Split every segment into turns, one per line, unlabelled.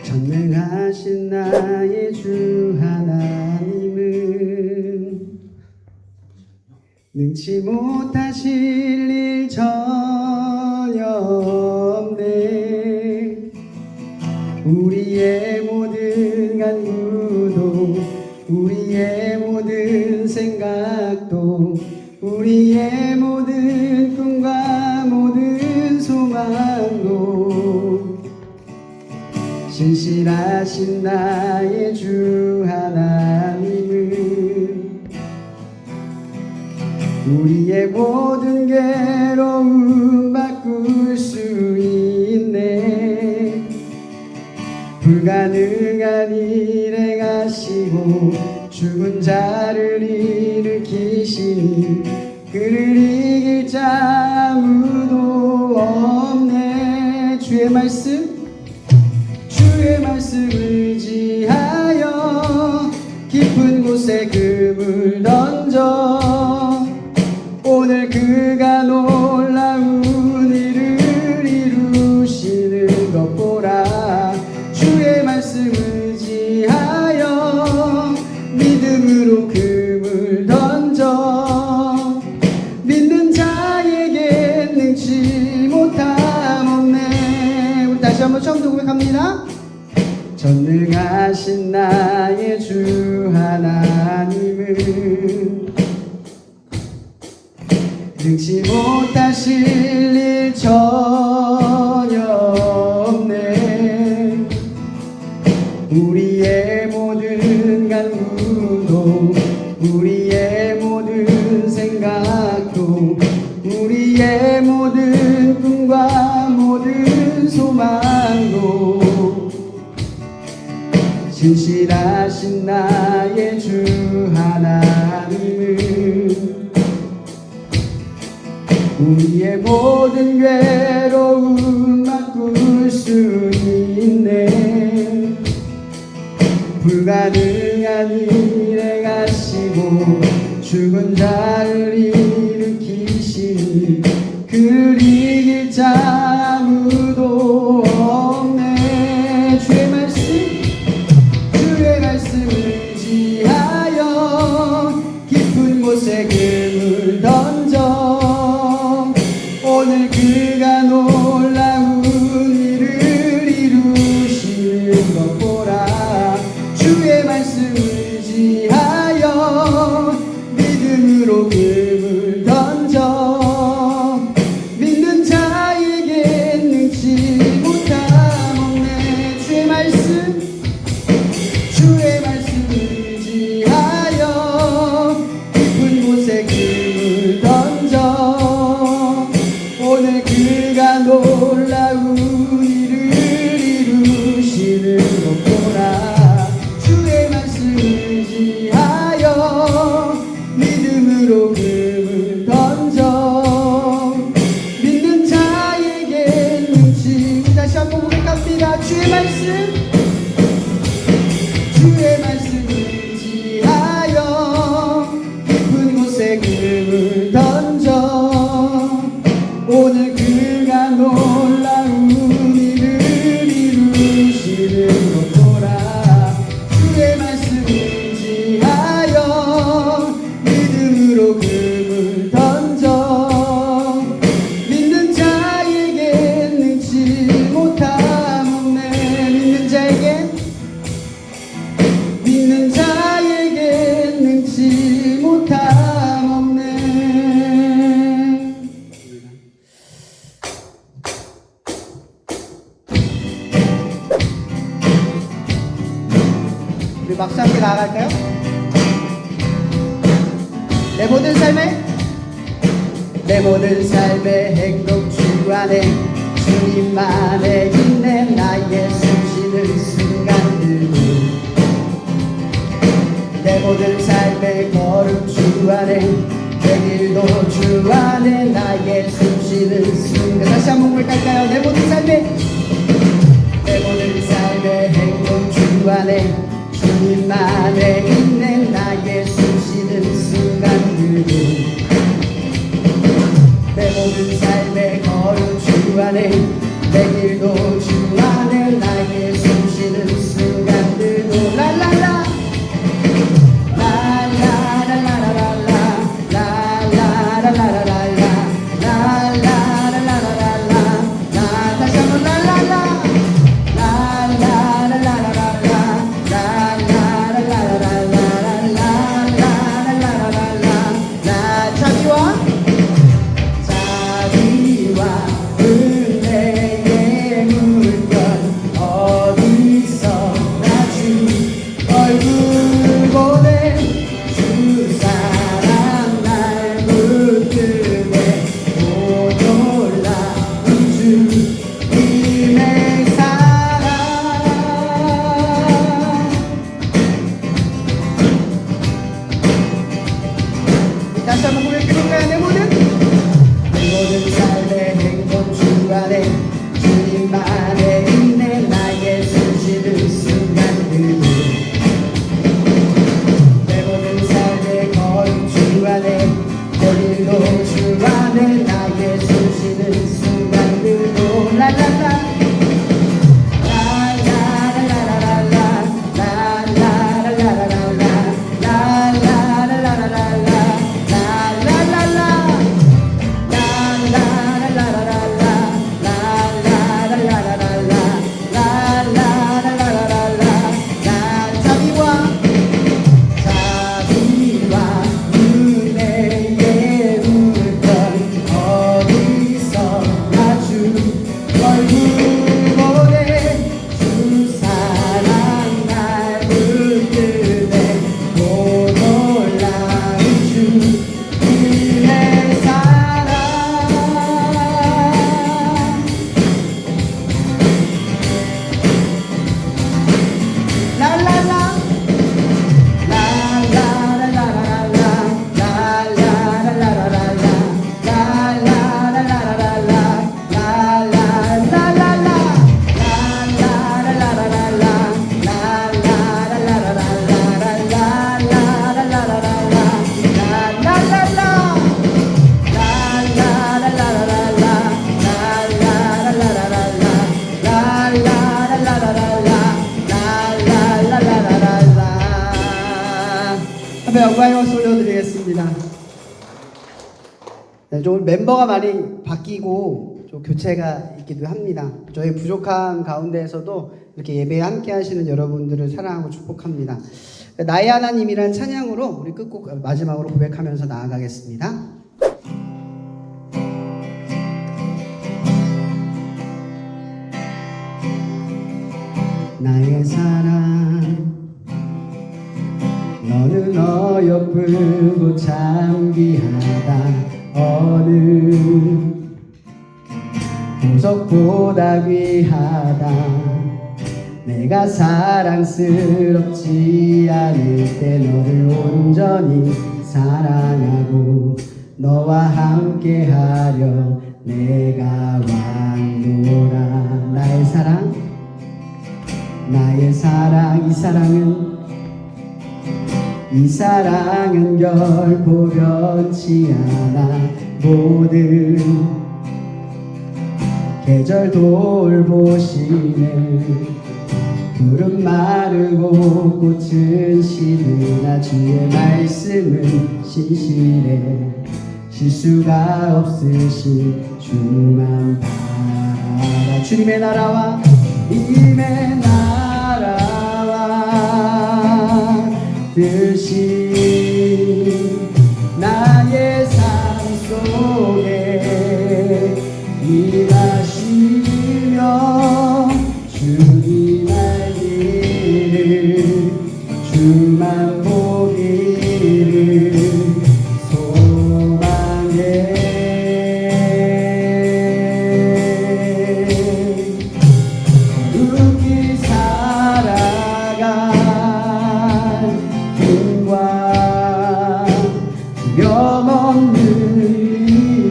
전능하신 나의 주 하나님은 능치 못하실 일 전혀 없네. 우리의 모든 간구도 우리의 모든 생각도 우리의 모든 꿈과 모든 소망도 신실하신 나의 주 하나님은 우리의 모든 괴로움 바꿀 수 있네. 불가능한 일 행하시고 죽은 자를 일으키시니 그를 이길 자 아무도 없네. 주의 말씀 의지하여 깊은 곳에 금을 던져 오늘 그가 놀라운 일을 이루시는 것 보라. 주의 말씀 의지하여 믿음으로 금을 던져 믿는 자에게 능치 못함 없네. 우리 다시 한번 처음부터 고백합니다. 전능하신 나의 주 하나님은 능치 못하실 일 전혀 없네. 우리의 모든 간구도 우리의 모든 생각도 우리의 모든 꿈과 모든 소망도 신실하신 나의 주 하나님은 우리의 모든 괴로움 바꿀 수 있네. 불가능한 일 행하시고 죽은 자를 일으키시니 그를 이길 자 아무도 없네. 주의 말씀 의지하여 깊은 곳에 금을 던져 오늘 그가 놀라운 일을 이루시는 것 보라. 주의 말씀 의지하여 믿음으로 금을 던져 믿는 자에게 능치 못함 없네. 주의 말씀 의지하여 깊은 곳에 금을 던져 오늘 그가 놀라운 일을 이루시는 것 보라. 주의 말씀 의지하여 믿음으로 금을 던져 믿는 자에게 능치. 다시 한번 고백합니다. 주의 말씀 의지하여 깊은 곳에 금을 던져 오늘 그가 놀라운 일을 이루시는 것 보라. 주의 말씀 의지하여 믿음으로 금을 던져 믿는 자에게 능치 못함 없네. 믿는 자에게 능치 못함 없네. 우리 박수 함께 나아갈까요? 내 모든 삶의 행복 주 안에 주님만의 있네. 나의 숨쉬는 순간들도 내 모든 삶의 걸음 주 안에 내 길도 주 안에 나의 숨쉬는 순간. 다시 한번 고백할까요? 내 모든 삶의 행복 주 안에 주님만의 있네. 나의 숨쉬는 순간들도 내 모든 삶의 걸음 주 안에 내 길도 주 안에 나의 숨쉬는 다시 한번 자비와 은혜의 물결 어디서 나주 얼굴 보내 주 사랑 날 붙들네 오 놀라운 주님의 사랑 다시 한번 고백해볼까요? 내 모든 삶의 행복 주 안에 주님만의 은혜 나의 숨쉬는 순간들 내 모든 삶의 걸음 주 안에 내일도 주 안에 나의 숨쉬는 순간들도 랄랄라 영광의 박수 올려드리겠습니다. 네, 좀 멤버가 많이 바뀌고 좀 교체가 있기도 합니다. 저희 부족한 가운데에서도 이렇게 예배에 함께 하시는 여러분들을 사랑하고 축복합니다. 나의 하나님이란 찬양으로 우리 끝곡 마지막으로 고백하면서 나아가겠습니다. 나의 사랑 너는 어여쁘고 참귀하다 어느 보석보다 귀하다 내가 사랑스럽지 않을 때 너를 온전히 사랑하고 너와 함께하려 내가 왔노라 나의 사랑 이 사랑은 결코 변치 않아 모든 계절 돌보시네 푸른 마르고 꽃은 시드나 주의 말씀은 신실해 실수가 없으신 주만 바라라 주님의 나라와 뜻이 나의 삶 속에 일하시며 주님 알기를 주만 보기를 소망해 거룩히 살아갈 힘과 두려움 없는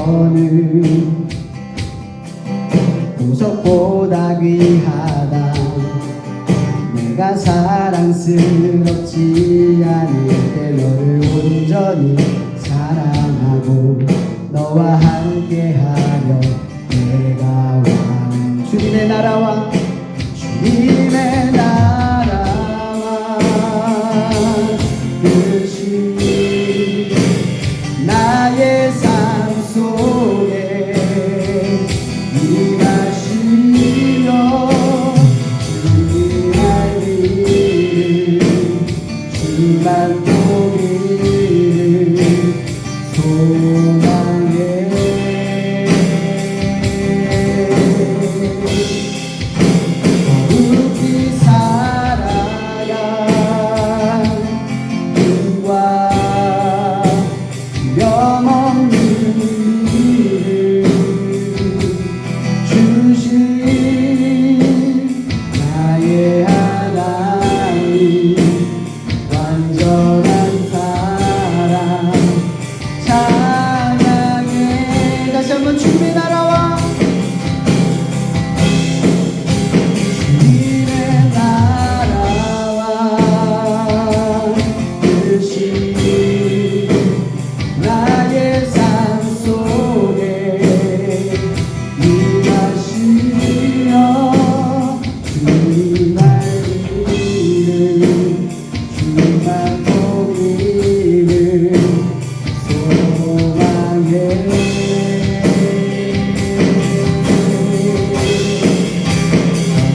너는 보석보다 귀하다. 내가 사랑스럽지 않을 때 너를 온전히 사랑하고 너와 함께하며 내가 왕. 주님의 나라와 주님의 나라와 뜻이 나의 삶 속에 임하시며 주님 알기를 주만 보기를 소망해. 거룩히 살아가 눈과 두려움없는 일을 주신 나의 하나님 완전한 사랑 찬양해. 다시 한번 주님의 나라와 주님의 나라와 뜻이 나의 삶 속에 임하시며 주님 알기를 주만 보기를 소망해.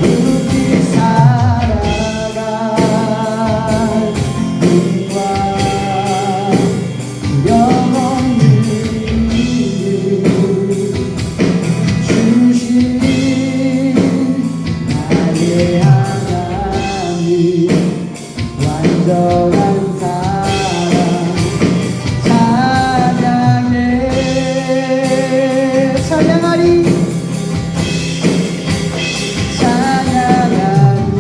거룩히 살아가 눈과 두려움없는 일을 주신 나의 하나님 완전한 사랑 찬양해. 찬양하리 찬양하리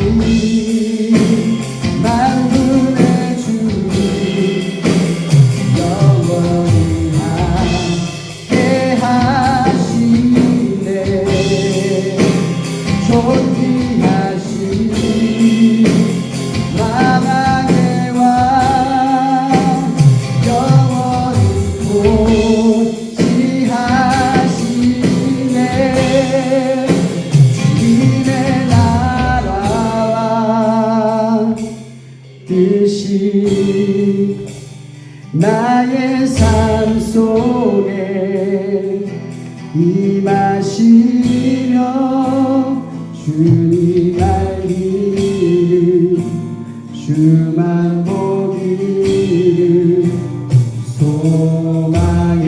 만군의 주님 영원히 함께 하시네. 존귀하신 만왕의 왕 영원히 보시하시네. 주님의 나라와 뜻이 나의 삶 속에 임하시며 주님 알기를 주만 보기를 소망해.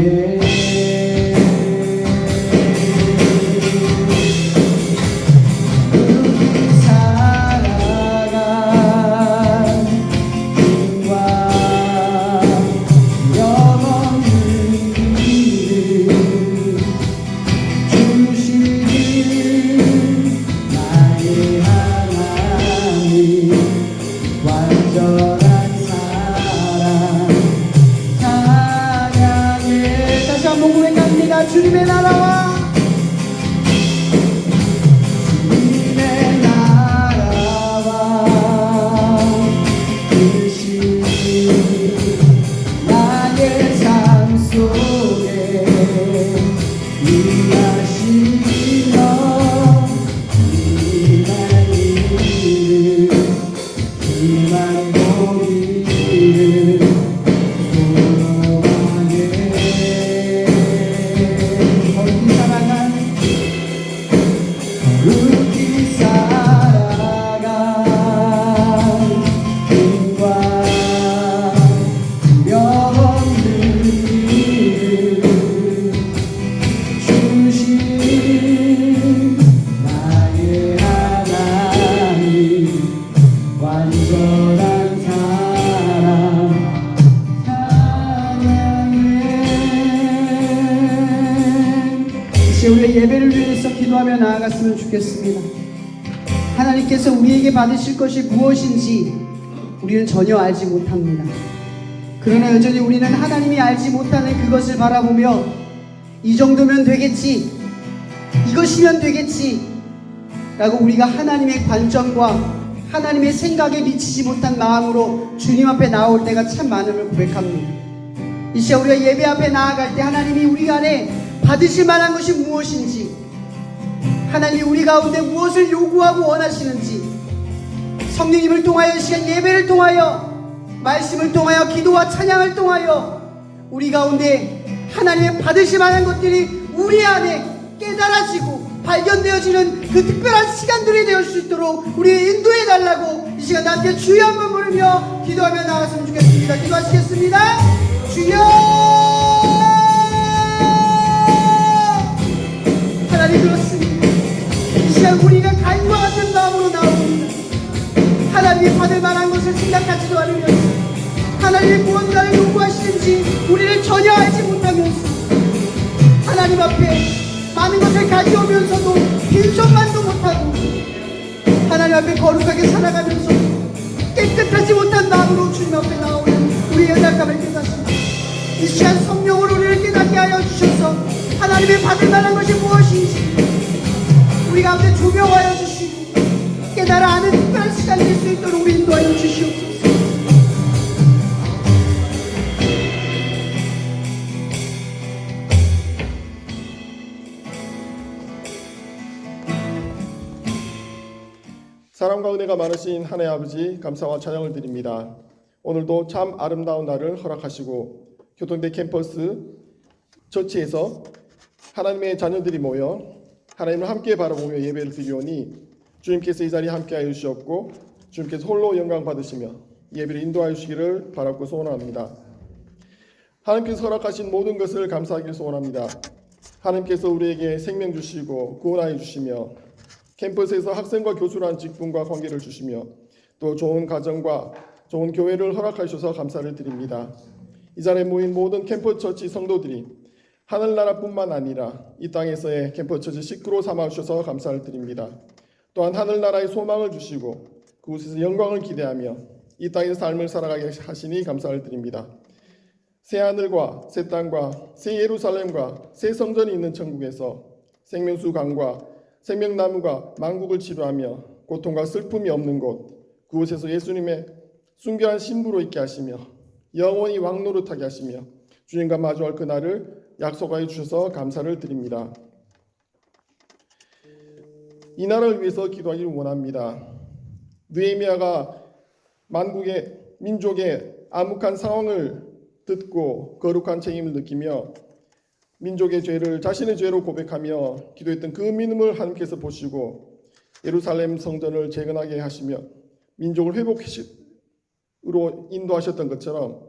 거룩히 살아가 눈과 두려움없는 일을 주신 나의 하나님 완전한 사랑 찬양해. 다시 한번 고백합니다. 주님의 나라와 주님의 나라와 뜻이 나의 삶 속에 임하시며 주님 알기를 주만 보기를 소망해. 거룩히 살아가 거룩히 살아가 눈과 두려움없는 일을 주신 나의 하나님 완전한 사랑 찬양해. 이제 우리의 예배를 위해서 기도하며 나아갔으면 좋겠습니다. 하나님께서 우리에게 받으실 것이 무엇인지 우리는 전혀 알지 못합니다. 그러나 여전히 우리는 하나님이 알지 못하는 그것을 바라보며 이 정도면 되겠지, 이것이면 되겠지 라고 우리가 하나님의 관점과 하나님의 생각에 미치지 못한 마음으로 주님 앞에 나올 때가 참 많음을 고백합니다. 이 시간 우리가 예배 앞에 나아갈 때 하나님이 우리 안에 받으실 만한 것이 무엇인지, 하나님이 우리 가운데 무엇을 요구하고 원하시는지, 성령님을 통하여 이 시간 예배를 통하여, 말씀을 통하여, 기도와 찬양을 통하여 우리 가운데 하나님의 받으실 만한 것들이 우리 안에 깨달아지고 발견되어지는 그 특별한 시간들이 되어 수 있도록 우리를 인도해 달라고 이 시간 함께 주여 한번 부르며 기도하며 나갔으면 좋겠습니다. 기도하시겠습니다. 주여! 하나님, 그렇습니다. 이 시간 우리가 가인과 같은 마음으로 나옵니다. 하나님이 받을 만한 것을 생각하지도 않으면서, 하나님이 무언가를 요구하시는지 우리를 전혀 알지 못하면서, 하나님 앞에 많은 것을 가져오면서도 빈손만도 못하고 하나님 앞에 거룩하게 살아가면서 깨끗하지 못한 마음으로 주님 앞에 나오는 우리의 연약함을 깨닫습니다. 이 시간 성령으로 우리를 깨닫게 하여 주셔서 하나님의 받을 만한 것이 무엇인지 우리 가운데 조명하여 주시고 깨달아 아는 특별한 시간이 될 수 있도록 우리 인도하여 주시옵소서.
사랑과 은혜가 많으신 하나님 아버지, 감사와 찬양을 드립니다. 오늘도 참 아름다운 날을 허락하시고 교통대 캠퍼스 처치에서 하나님의 자녀들이 모여 하나님을 함께 바라보며 예배를 드리오니 주님께서 이 자리에 함께하여 주시옵고 주님께서 홀로 영광 받으시며 예배를 인도하여 주시기를 바라고 소원합니다. 하나님께서 허락하신 모든 것을 감사하기를 소원합니다. 하나님께서 우리에게 생명 주시고 구원하여 주시며 캠퍼스에서 학생과 교수라는 직분과 관계를 주시며 또 좋은 가정과 좋은 교회를 허락하셔서 감사를 드립니다. 이 자리에 모인 모든 캠퍼스 처치 성도들이 하늘나라뿐만 아니라 이 땅에서의 캠퍼스 처치 식구로 삼아주셔서 감사를 드립니다. 또한 하늘나라의 소망을 주시고 그곳에서 영광을 기대하며 이 땅에서 삶을 살아가게 하시니 감사를 드립니다. 새 하늘과 새 땅과 새 예루살렘과 새 성전이 있는 천국에서 생명수 강과 생명나무가 만국을 치료하며 고통과 슬픔이 없는 곳, 그곳에서 예수님의 순결한 신부로 있게 하시며 영원히 왕노릇하게 하시며 주님과 마주할 그날을 약속하여 주셔서 감사를 드립니다. 이 나라를 위해서 기도하기를 원합니다. 느헤미야가 만국의 민족의 암흑한 상황을 듣고 거룩한 책임을 느끼며 민족의 죄를 자신의 죄로 고백하며 기도했던 그 믿음을 하나님께서 보시고 예루살렘 성전을 재건하게 하시며 민족을 회복으로 인도하셨던 것처럼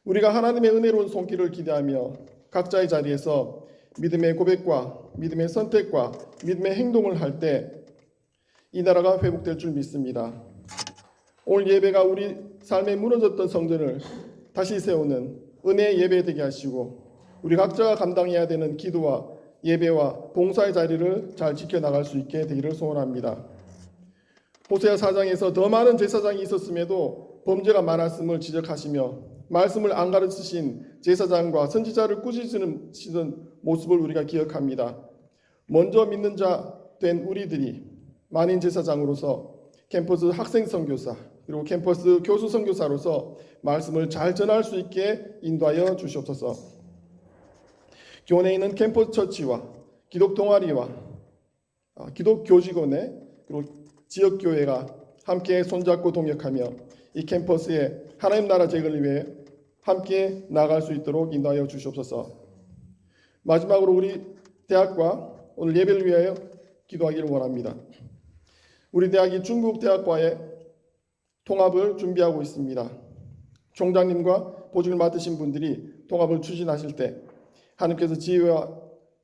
우리가 하나님의 은혜로운 손길을 기대하며 각자의 자리에서 믿음의 고백과 믿음의 선택과 믿음의 행동을 할 때 이 나라가 회복될 줄 믿습니다. 오늘 예배가 우리 삶에 무너졌던 성전을 다시 세우는 은혜의 예배 되게 하시고 우리 각자가 감당해야 되는 기도와 예배와 봉사의 자리를 잘 지켜나갈 수 있게 되기를 소원합니다. 호세아 4장에서 더 많은 제사장이 있었음에도 범죄가 많았음을 지적하시며 말씀을 안 가르치신 제사장과 선지자를 꾸짖으시는 모습을 우리가 기억합니다. 먼저 믿는 자 된 우리들이 만인 제사장으로서 캠퍼스 학생 선교사 그리고 캠퍼스 교수 선교사로서 말씀을 잘 전할 수 있게 인도하여 주시옵소서. 교내에 있는 캠퍼스 처치와 기독 동아리와 기독 교직원회 그리고 지역 교회가 함께 손잡고 동역하며 이 캠퍼스에 하나님 나라 재건을 위해 함께 나아갈 수 있도록 인도하여 주시옵소서. 마지막으로 우리 대학과 오늘 예배를 위하여 기도하기를 원합니다. 우리 대학이 중국 대학과의 통합을 준비하고 있습니다. 총장님과 보직을 맡으신 분들이 통합을 추진하실 때 하나님께서 지혜와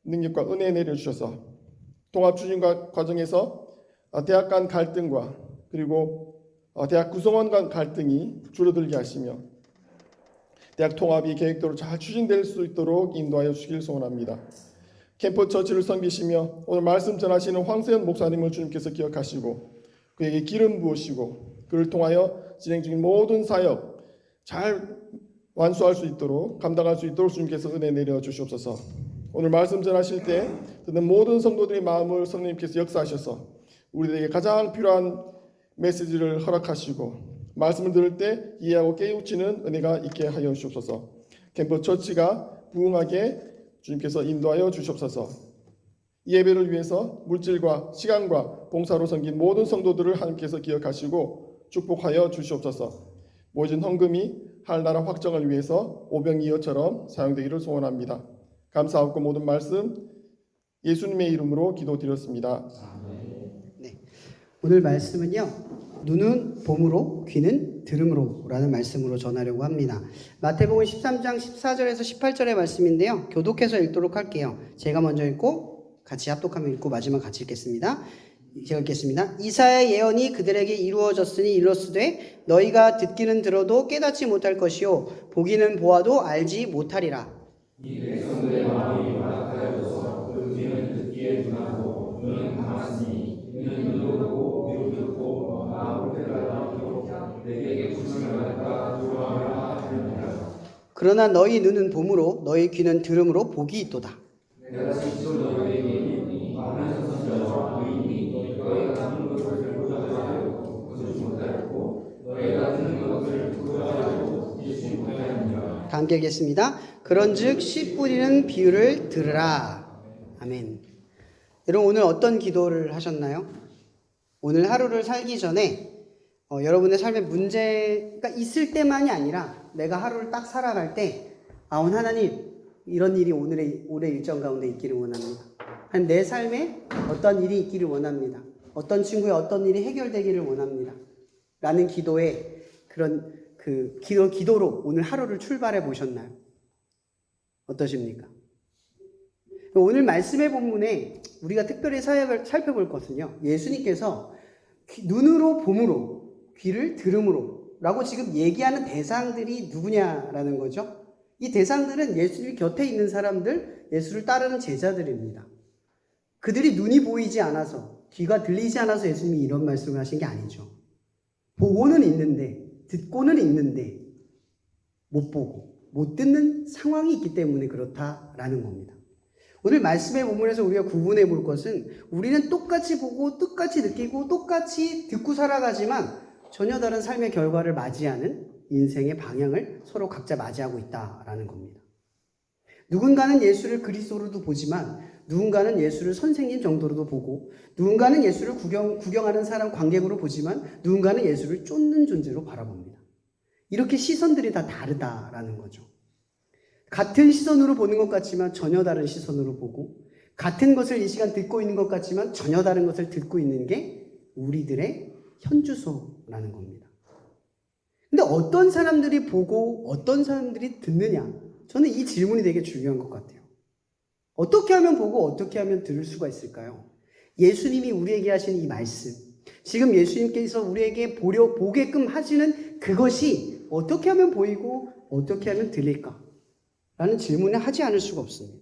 능력과 은혜 내려주셔서 통합 추진 과정에서 대학 간 갈등과 그리고 대학 구성원 간 갈등이 줄어들게 하시며 대학 통합이 계획대로 잘 추진될 수 있도록 인도하여 주시길 소원합니다. 캠퍼스 처치를 섬기시며 오늘 말씀 전하시는 황세현 목사님을 주님께서 기억하시고 그에게 기름 부으시고 그를 통하여 진행 중인 모든 사역 잘 완수할 수 있도록 감당할 수 있도록 주님께서 은혜 내려 주시옵소서. 오늘 말씀 전하실 때 듣는 모든 성도들의 마음을 성령님께서 역사하셔서 우리에게 가장 필요한 메시지를 허락하시고 말씀을 들을 때 이해하고 깨우치는 은혜가 있게 하여 주옵소서. 캠프 처치가 부흥하게 주님께서 인도하여 주시옵소서. 이 예배를 위해서 물질과 시간과 봉사로 섬긴 모든 성도들을 하나님께서 기억하시고 축복하여 주시옵소서. 모진 헌금이 하늘나라 확정을 위해서 오병이어처럼 사용되기를 소원합니다. 감사하고 모든 말씀 예수님의 이름으로 기도드렸습니다.
네. 오늘 말씀은요. 눈은 봄으로 귀는 들음으로 라는 말씀으로 전하려고 합니다. 마태복음 13장 14절에서 18절의 말씀인데요. 교독해서 읽도록 할게요. 제가 먼저 읽고 같이 합독하며 읽고 마지막 같이 읽겠습니다. 제가 읽겠습니다. 이사야의 예언이 그들에게 이루어졌으니 이르렀으되 너희가 듣기는 들어도 깨닫지 못할 것이요 보기는 보아도 알지 못하리라.
이 백성들의 마음이 완악하여져서 그 귀는 듣기에 둔하고 눈은 감았으니 이는 눈으로 보고 귀로 듣고 마음으로 깨달아도 내게 무슨 말할까 두려워하라 하느니라.
그러나 너희 눈은 봄으로 너희 귀는 들음으로 복이 있도다.
내가 직접 너희에게 이르니 많은 선지자와 의인이 너희가 듣는 것을 들고자 하여도 듣지 못하였고 너희가 듣는 것을 듣고자 하여도 듣지 못하였느니라.
다 함께 읽겠습니다. 그런즉 씨 뿌리는 비유를 들으라. 아멘. 여러분 오늘 어떤 기도를 하셨나요? 오늘 하루를 살기 전에 여러분의 삶에 문제가 있을 때만이 아니라 내가 하루를 딱 살아갈 때 오늘 하나님 이런 일이 올해 일정 가운데 있기를 원합니다. 내 삶에 어떤 일이 있기를 원합니다. 어떤 친구의 어떤 일이 해결되기를 원합니다. 라는 기도에 그런 기도로 오늘 하루를 출발해 보셨나요? 어떠십니까? 오늘 말씀의 본문에 우리가 특별히 살펴볼 것은요. 예수님께서 눈으로 봄으로 귀를 들음으로 라고 지금 얘기하는 대상들이 누구냐라는 거죠. 이 대상들은 예수님 곁에 있는 사람들, 예수를 따르는 제자들입니다. 그들이 눈이 보이지 않아서 귀가 들리지 않아서 예수님이 이런 말씀을 하신 게 아니죠. 보고는 있는데 듣고는 있는데 못 보고 못 듣는 상황이 있기 때문에 그렇다라는 겁니다. 오늘 말씀의 본문에서 우리가 구분해 볼 것은 우리는 똑같이 보고 똑같이 느끼고 똑같이 듣고 살아가지만 전혀 다른 삶의 결과를 맞이하는 인생의 방향을 서로 각자 맞이하고 있다라는 겁니다. 누군가는 예수를 그리스도로도 보지만 누군가는 예수를 선생님 정도로도 보고 누군가는 예수를 구경하는 사람 관객으로 보지만 누군가는 예수를 쫓는 존재로 바라봅니다. 이렇게 시선들이 다 다르다라는 거죠. 같은 시선으로 보는 것 같지만 전혀 다른 시선으로 보고 같은 것을 이 시간 듣고 있는 것 같지만 전혀 다른 것을 듣고 있는 게 우리들의 현주소라는 겁니다. 근데 어떤 사람들이 보고 어떤 사람들이 듣느냐? 저는 이 질문이 되게 중요한 것 같아요. 어떻게 하면 보고 어떻게 하면 들을 수가 있을까요? 예수님이 우리에게 하신 이 말씀, 지금 예수님께서 우리에게 보게끔 하시는 그것이 어떻게 하면 보이고 어떻게 하면 들릴까? 라는 질문을 하지 않을 수가 없습니다.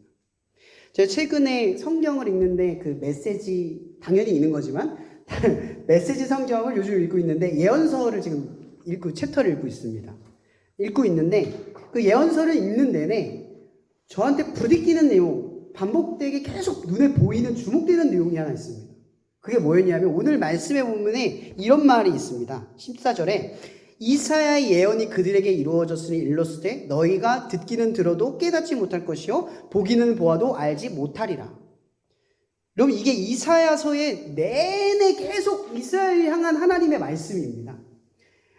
제가 최근에 성경을 읽는데 그 메시지 당연히 있는 거지만 메시지 성경을 요즘 읽고 있는데 예언서를 지금 챕터를 읽고 있습니다. 읽고 있는데 그 예언서를 읽는 내내 저한테 부딪히는 내용, 반복되게 계속 눈에 보이는 주목되는 내용이 하나 있습니다. 그게 뭐였냐면 오늘 말씀의 본문에 이런 말이 있습니다. 14절에 이사야의 예언이 그들에게 이루어졌으니 이르렀으되 너희가 듣기는 들어도 깨닫지 못할 것이요 보기는 보아도 알지 못하리라. 그럼 이게 이사야서의 내내 계속 이스라엘을 향한 하나님의 말씀입니다.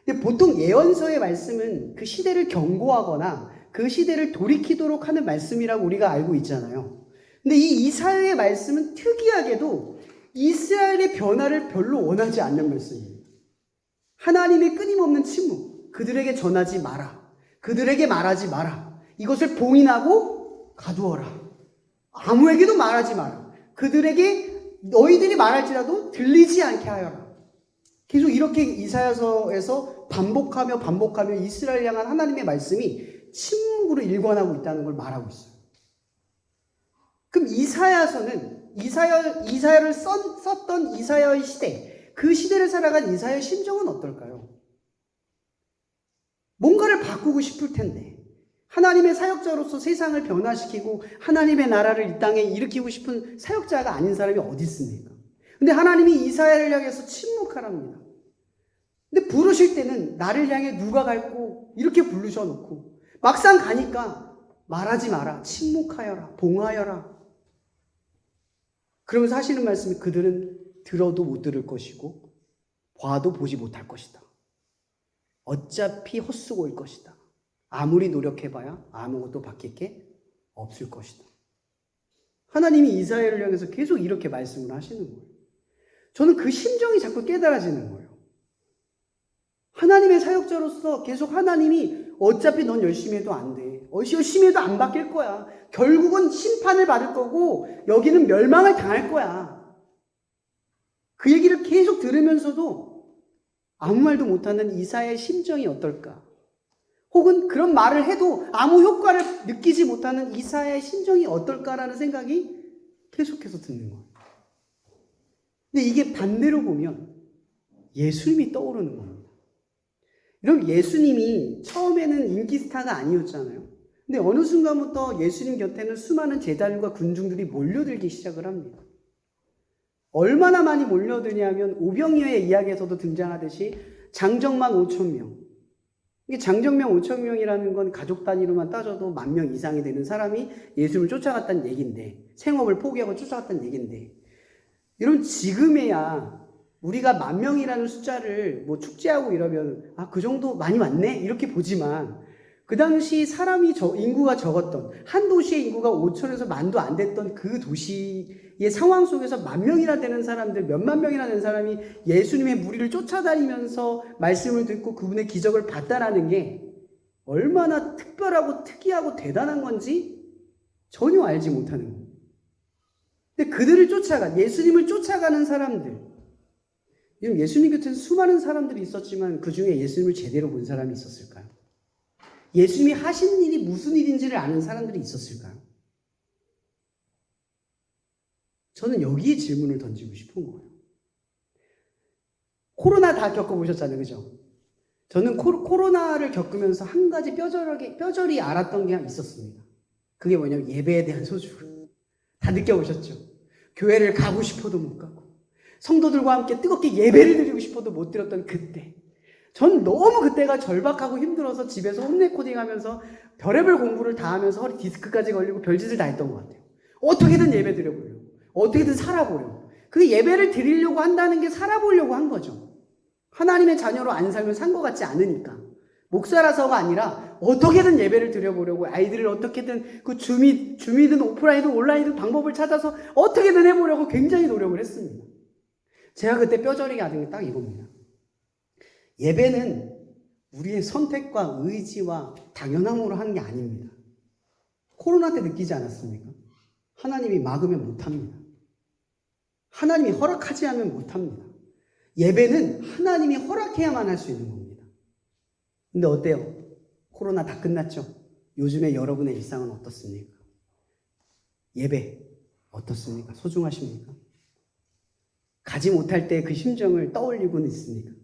근데 보통 예언서의 말씀은 그 시대를 경고하거나 그 시대를 돌이키도록 하는 말씀이라고 우리가 알고 있잖아요. 근데 이 이사야의 말씀은 특이하게도 이스라엘의 변화를 별로 원하지 않는 말씀입니다. 하나님의 끊임없는 침묵, 그들에게 전하지 마라, 그들에게 말하지 마라, 이것을 봉인하고 가두어라, 아무에게도 말하지 마라, 그들에게 너희들이 말할지라도 들리지 않게 하여라. 계속 이렇게 이사야서에서 반복하며 이스라엘 향한 하나님의 말씀이 침묵으로 일관하고 있다는 걸 말하고 있어요. 그럼 이사야서는 이사야를 썼던 이사야의 시대, 그 시대를 살아간 이사야의 심정은 어떨까요? 뭔가를 바꾸고 싶을 텐데, 하나님의 사역자로서 세상을 변화시키고 하나님의 나라를 이 땅에 일으키고 싶은 사역자가 아닌 사람이 어디 있습니까? 근데 하나님이 이사야를 향해서 침묵하랍니다. 근데 부르실 때는 나를 향해 누가 갈고 이렇게 부르셔놓고 막상 가니까 말하지 마라, 침묵하여라, 봉하여라. 그러면서 하시는 말씀이 그들은 들어도 못 들을 것이고 봐도 보지 못할 것이다. 어차피 헛수고일 것이다. 아무리 노력해봐야 아무것도 바뀔 게 없을 것이다. 하나님이 이사야를 향해서 계속 이렇게 말씀을 하시는 거예요. 저는 그 심정이 자꾸 깨달아지는 거예요. 하나님의 사역자로서 계속 하나님이 어차피 넌 열심히 해도 안 돼. 열심히 해도 안 바뀔 거야. 결국은 심판을 받을 거고 여기는 멸망을 당할 거야. 그 얘기를 계속 들으면서도 아무 말도 못하는 이사야의 심정이 어떨까? 혹은 그런 말을 해도 아무 효과를 느끼지 못하는 이사야의 심정이 어떨까라는 생각이 계속해서 드는 거예요. 근데 이게 반대로 보면 예수님이 떠오르는 겁니다. 여러분, 예수님이 처음에는 인기 스타가 아니었잖아요. 근데 어느 순간부터 예수님 곁에는 수많은 제자들과 군중들이 몰려들기 시작을 합니다. 얼마나 많이 몰려드냐면 오병이어의 이야기에서도 등장하듯이 장정만 5,000명. 이게 장정명 5,000명이라는 건 가족 단위로만 따져도 10,000명 이상이 되는 사람이 예수님을 쫓아갔다는 얘기인데, 생업을 포기하고 쫓아갔다는 얘기인데, 여러분 지금에야 우리가 10,000명이라는 숫자를 뭐 축제하고 이러면 그 정도 많이 왔네 이렇게 보지만, 그 당시 인구가 적었던 한 도시의 인구가 5천에서 10,000도 안 됐던 그 도시의 상황 속에서 10,000명이나 되는 사람들, 몇만 명이나 되는 사람이 예수님의 무리를 쫓아다니면서 말씀을 듣고 그분의 기적을 봤다라는 게 얼마나 특별하고 특이하고 대단한 건지 전혀 알지 못하는 거예요. 근데 그들을 예수님을 쫓아가는 사람들, 예수님 곁에는 수많은 사람들이 있었지만 그 중에 예수님을 제대로 본 사람이 있었을까요? 예수님이 하신 일이 무슨 일인지를 아는 사람들이 있었을까요? 저는 여기에 질문을 던지고 싶은 거예요. 코로나 다 겪어보셨잖아요, 그죠? 저는 코로나를 겪으면서 한 가지 뼈저리 알았던 게 있었습니다. 그게 뭐냐면 예배에 대한 소중함. 다 느껴보셨죠? 교회를 가고 싶어도 못 가고 성도들과 함께 뜨겁게 예배를 드리고 싶어도 못 드렸던 그때, 전 너무 그때가 절박하고 힘들어서 집에서 홈레코딩 하면서 별의별 공부를 다 하면서 허리 디스크까지 걸리고 별짓을 다 했던 것 같아요. 어떻게든 예배 드려보려고, 어떻게든 살아보려고. 그 예배를 드리려고 한다는 게 살아보려고 한 거죠. 하나님의 자녀로 안 살면 산 것 같지 않으니까. 목사라서가 아니라 어떻게든 예배를 드려보려고, 아이들을 어떻게든 그 줌이든 오프라인이든 온라인이든 방법을 찾아서 어떻게든 해보려고 굉장히 노력을 했습니다. 제가 그때 뼈저리게 아는 게 딱 이겁니다. 예배는 우리의 선택과 의지와 당연함으로 하는 게 아닙니다. 코로나 때 느끼지 않았습니까? 하나님이 막으면 못합니다. 하나님이 허락하지 않으면 못합니다. 예배는 하나님이 허락해야만 할 수 있는 겁니다. 근데 어때요? 코로나 다 끝났죠? 요즘에 여러분의 일상은 어떻습니까? 예배 어떻습니까? 소중하십니까? 가지 못할 때 그 심정을 떠올리고는 있습니까?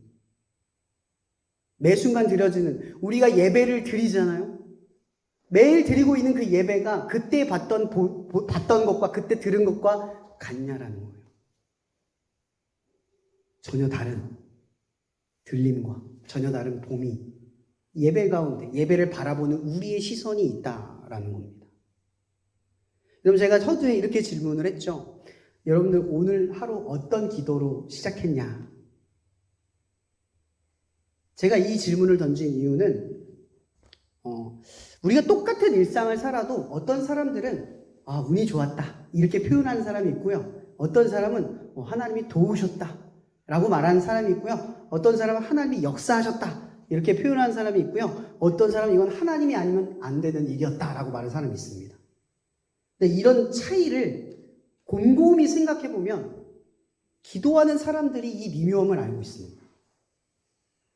매 순간 드려지는, 우리가 예배를 드리잖아요. 매일 드리고 있는 그 예배가 그때 봤던 것과 그때 들은 것과 같냐라는 거예요. 전혀 다른 들림과 전혀 다른 봄이 예배 가운데, 예배를 바라보는 우리의 시선이 있다라는 겁니다. 여러분, 제가 서두에 이렇게 질문을 했죠. 여러분들 오늘 하루 어떤 기도로 시작했냐? 제가 이 질문을 던진 이유는 우리가 똑같은 일상을 살아도 어떤 사람들은 운이 좋았다 이렇게 표현하는 사람이 있고요. 어떤 사람은 하나님이 도우셨다 라고 말하는 사람이 있고요. 어떤 사람은 하나님이 역사하셨다 이렇게 표현하는 사람이 있고요. 어떤 사람은 이건 하나님이 아니면 안 되는 일이었다 라고 말하는 사람이 있습니다. 근데 이런 차이를 곰곰이 생각해 보면 기도하는 사람들이 이 미묘함을 알고 있습니다.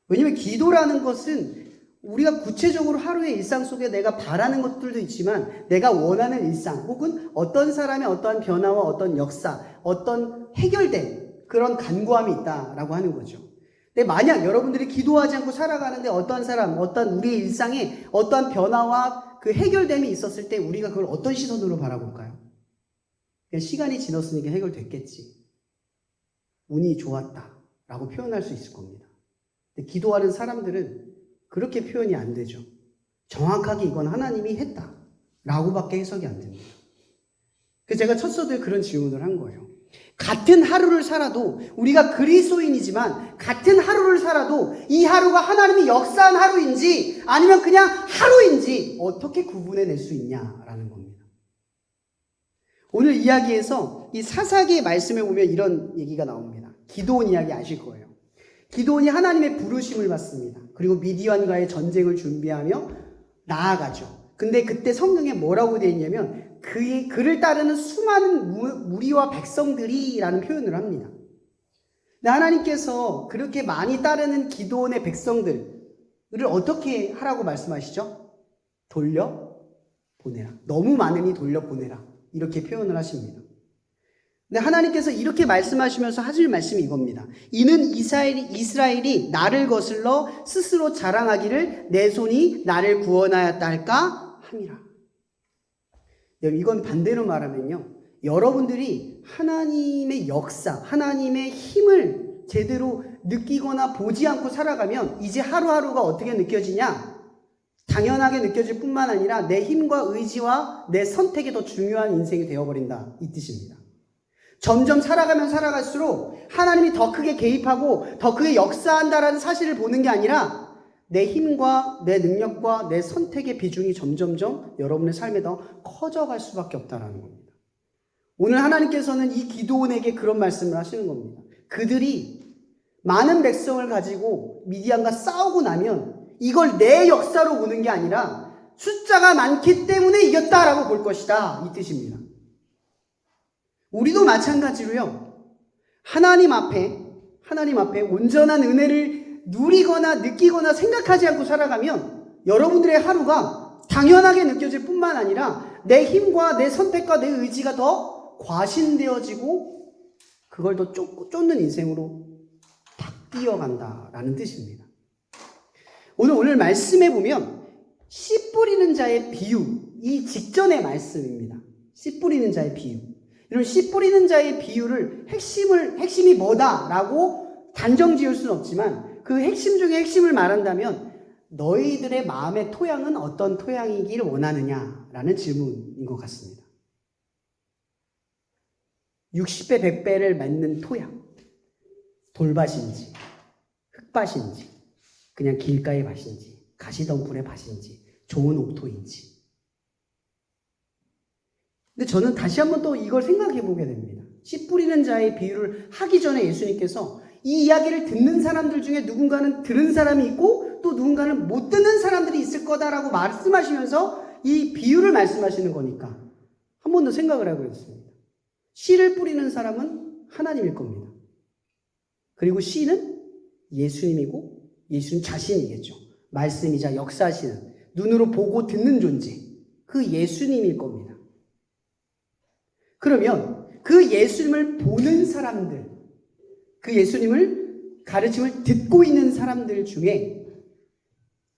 왜냐하면 기도라는 것은 우리가 구체적으로 하루의 일상 속에 내가 바라는 것들도 있지만 내가 원하는 일상 혹은 어떤 사람의 어떠한 변화와 어떤 역사, 어떤 해결된 그런 간구함이 있다라고 하는 거죠. 근데 만약 여러분들이 기도하지 않고 살아가는데 어떠한 사람, 어떤 우리의 일상에 어떠한 변화와 그 해결됨이 있었을 때 우리가 그걸 어떤 시선으로 바라볼까요? 그냥 시간이 지났으니까 해결됐겠지. 운이 좋았다라고 표현할 수 있을 겁니다. 근데 기도하는 사람들은 그렇게 표현이 안 되죠. 정확하게 이건 하나님이 했다라고밖에 해석이 안 됩니다. 그래서 제가 첫 서두에 그런 질문을 한 거예요. 같은 하루를 살아도 우리가 그리스도인이지만 같은 하루를 살아도 이 하루가 하나님이 역사한 하루인지 아니면 그냥 하루인지 어떻게 구분해낼 수 있냐라는 겁니다. 오늘 이야기에서 이 사사기의 말씀에 보면 이런 얘기가 나옵니다. 기드온 이야기 아실 거예요. 기드온이 하나님의 부르심을 받습니다. 그리고 미디안과의 전쟁을 준비하며 나아가죠. 근데 그때 성경에 뭐라고 되어 있냐면 그를 따르는 수많은 무리와 백성들이라는 표현을 합니다. 근데 하나님께서 그렇게 많이 따르는 기드온의 백성들을 어떻게 하라고 말씀하시죠? 돌려보내라. 너무 많으니 돌려보내라. 이렇게 표현을 하십니다. 근데 하나님께서 이렇게 말씀하시면서 하실 말씀이 이겁니다. 이는 이스라엘이 나를 거슬러 스스로 자랑하기를 내 손이 나를 구원하였다 할까 함이라. 이건 반대로 말하면요. 여러분들이 하나님의 역사, 하나님의 힘을 제대로 느끼거나 보지 않고 살아가면 이제 하루하루가 어떻게 느껴지냐? 당연하게 느껴질 뿐만 아니라 내 힘과 의지와 내 선택이 더 중요한 인생이 되어버린다. 이 뜻입니다. 점점 살아가면 살아갈수록 하나님이 더 크게 개입하고 더 크게 역사한다라는 사실을 보는 게 아니라 내 힘과 내 능력과 내 선택의 비중이 점점점 여러분의 삶에 더 커져갈 수밖에 없다라는 겁니다. 오늘 하나님께서는 이 기드온에게 그런 말씀을 하시는 겁니다. 그들이 많은 백성을 가지고 미디안과 싸우고 나면 이걸 내 역사로 보는 게 아니라 숫자가 많기 때문에 이겼다라고 볼 것이다. 이 뜻입니다. 우리도 마찬가지로요. 하나님 앞에 온전한 은혜를 누리거나 느끼거나 생각하지 않고 살아가면 여러분들의 하루가 당연하게 느껴질 뿐만 아니라 내 힘과 내 선택과 내 의지가 더 과신되어지고 그걸 더 쫓는 인생으로 바뀌어간다라는 뜻입니다. 오늘 말씀해 보면 씨 뿌리는 자의 비유, 이 직전의 말씀입니다. 씨 뿌리는 자의 비유. 이런 씨 뿌리는 자의 비유를 핵심이 뭐다라고 단정 지을 수는 없지만 그 핵심 중에 핵심을 말한다면 너희들의 마음의 토양은 어떤 토양이길 원하느냐라는 질문인 것 같습니다. 60배, 100배를 맺는 토양. 돌밭인지, 흙밭인지, 그냥 길가의 밭인지, 가시덤불의 밭인지, 좋은 옥토인지. 근데 저는 다시 한번 또 이걸 생각해 보게 됩니다. 씨 뿌리는 자의 비유를 하기 전에 예수님께서 이 이야기를 듣는 사람들 중에 누군가는 들은 사람이 있고 또 누군가는 못 듣는 사람들이 있을 거다라고 말씀하시면서 이 비유를 말씀하시는 거니까 한 번 더 생각을 하고 있습니다. 씨를 뿌리는 사람은 하나님일 겁니다. 그리고 씨는 예수님이고 예수님 자신이겠죠. 말씀이자 역사하시는 눈으로 보고 듣는 존재 그 예수님일 겁니다. 그러면 그 예수님을 보는 사람들, 그 예수님을 가르침을 듣고 있는 사람들 중에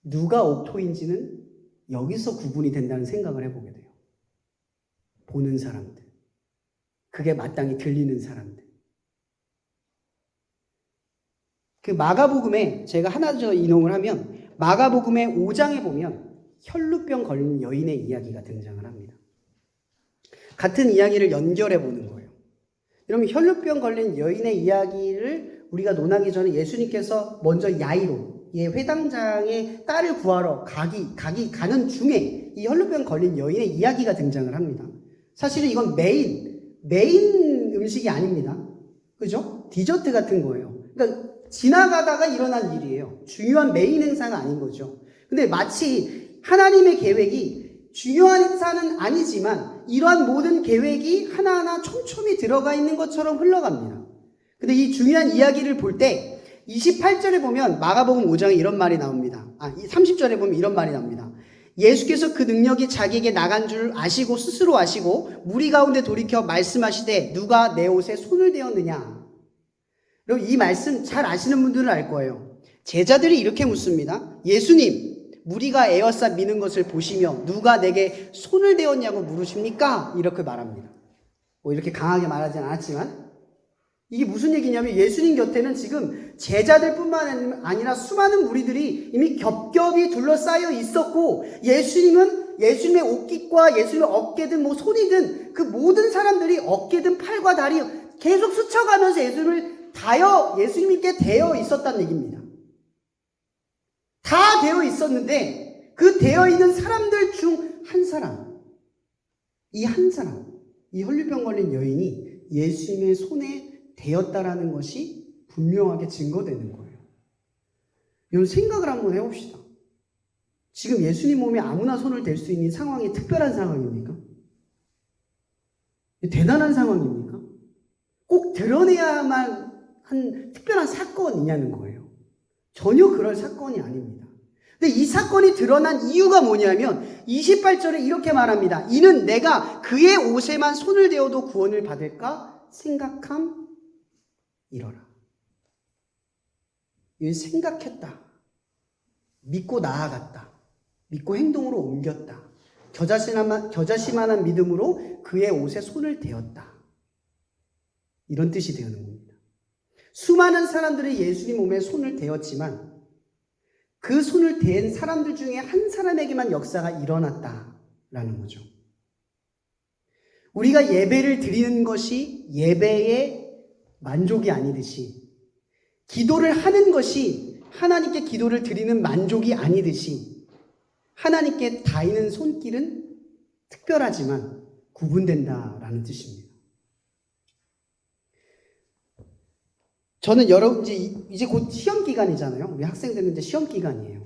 누가 옥토인지는 여기서 구분이 된다는 생각을 해보게 돼요. 보는 사람들. 그게 마땅히 들리는 사람들. 그 마가복음에 제가 하나 더 인용을 하면 마가복음의 5장에 보면 혈루병 걸린 여인의 이야기가 등장을 합니다. 같은 이야기를 연결해 보는 거예요. 여러분 혈루병 걸린 여인의 이야기를 우리가 논하기 전에 예수님께서 먼저 야이로의 회당장의 딸을 구하러 가는 중에 이 혈루병 걸린 여인의 이야기가 등장을 합니다. 사실은 이건 메인 음식이 아닙니다. 그죠? 디저트 같은 거예요. 그러니까 지나가다가 일어난 일이에요. 중요한 메인 행사가 아닌 거죠. 근데 마치 하나님의 계획이 중요한 행사는 아니지만 이러한 모든 계획이 하나하나 촘촘히 들어가 있는 것처럼 흘러갑니다. 근데 이 중요한 이야기를 볼 때 28절에 보면 마가복음 5장에 이런 말이 나옵니다. 30절에 보면 이런 말이 나옵니다. 예수께서 그 능력이 자기에게 나간 줄 아시고 스스로 아시고 무리 가운데 돌이켜 말씀하시되 누가 내 옷에 손을 대었느냐. 여러분 이 말씀 잘 아시는 분들은 알 거예요. 제자들이 이렇게 묻습니다. 예수님, 무리가 에워싸 미는 것을 보시며 누가 내게 손을 대었냐고 물으십니까? 이렇게 말합니다. 뭐 이렇게 강하게 말하진 않았지만 이게 무슨 얘기냐면 예수님 곁에는 지금 제자들뿐만 아니라 수많은 무리들이 이미 겹겹이 둘러싸여 있었고 예수님의 옷깃과 예수님의 어깨든 뭐 손이든 그 모든 사람들이 어깨든 팔과 다리 계속 스쳐가면서 예수님께 대어 있었다는 얘기입니다. 다 되어 있었는데 그 되어 있는 사람들 중 한 사람, 이 혈류병 걸린 여인이 예수님의 손에 대었다라는 것이 분명하게 증거되는 거예요. 여러분 생각을 한번 해봅시다. 지금 예수님 몸에 아무나 손을 댈 수 있는 상황이 특별한 상황입니까? 대단한 상황입니까? 꼭 드러내야만 한 특별한 사건이냐는 거예요. 전혀 그럴 사건이 아닙니다. 근데 이 사건이 드러난 이유가 뭐냐면 28절에 이렇게 말합니다. 이는 내가 그의 옷에만 손을 대어도 구원을 받을까 생각함 이러라. 이 생각했다. 믿고 나아갔다. 믿고 행동으로 옮겼다. 겨자씨만한 믿음으로 그의 옷에 손을 대었다. 이런 뜻이 되는 겁니다. 수많은 사람들이 예수님 몸에 손을 대었지만 그 손을 댄 사람들 중에 한 사람에게만 역사가 일어났다라는 거죠. 우리가 예배를 드리는 것이 예배의 만족이 아니듯이 기도를 하는 것이 하나님께 기도를 드리는 만족이 아니듯이 하나님께 닿는 손길은 특별하지만 구분된다라는 뜻입니다. 저는 이제 곧 시험 기간이잖아요. 우리 학생들은 이제 시험 기간이에요.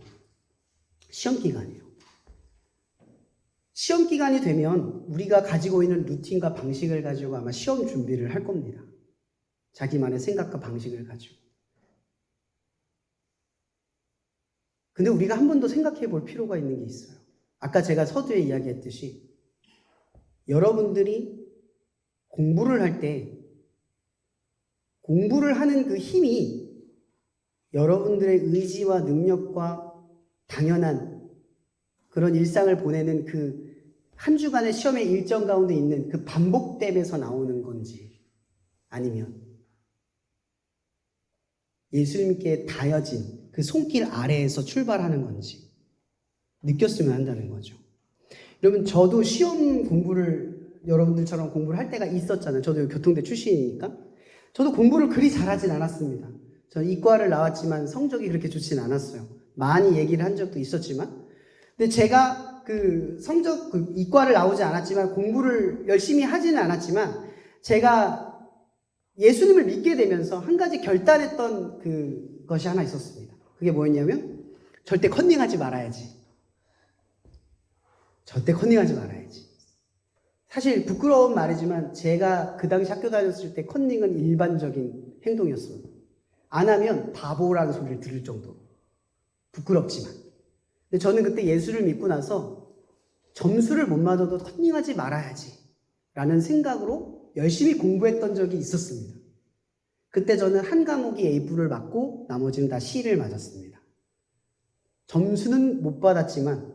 시험 기간이 되면 우리가 가지고 있는 루틴과 방식을 가지고 아마 시험 준비를 할 겁니다. 자기만의 생각과 방식을 가지고. 근데 우리가 한 번 더 생각해 볼 필요가 있는 게 있어요. 아까 제가 서두에 이야기했듯이 여러분들이 공부를 할 때 공부를 하는 그 힘이 여러분들의 의지와 능력과 당연한 그런 일상을 보내는 그 한 주간의 시험의 일정 가운데 있는 그 반복됨에서 나오는 건지 아니면 예수님께 닿아진 그 손길 아래에서 출발하는 건지 느꼈으면 한다는 거죠. 여러분 저도 시험 공부를 여러분들처럼 공부를 할 때가 있었잖아요. 저도 교통대 출신이니까. 저도 공부를 그리 잘하진 않았습니다. 저는 이과를 나왔지만 성적이 그렇게 좋진 않았어요. 많이 얘기를 한 적도 있었지만. 근데 제가 이과를 나오지 않았지만 공부를 열심히 하지는 않았지만 제가 예수님을 믿게 되면서 한 가지 결단했던 그것이 하나 있었습니다. 그게 뭐였냐면 절대 컨닝하지 말아야지. 사실 부끄러운 말이지만 제가 그 당시 학교 다녔을 때 컨닝은 일반적인 행동이었습니다. 안 하면 바보라는 소리를 들을 정도로 부끄럽지만. 근데 저는 그때 예수를 믿고 나서 점수를 못 맞아도 컨닝하지 말아야지 라는 생각으로 열심히 공부했던 적이 있었습니다. 그때 저는 한 과목이 A뿔을 맞고 나머지는 다 C를 맞았습니다. 점수는 못 받았지만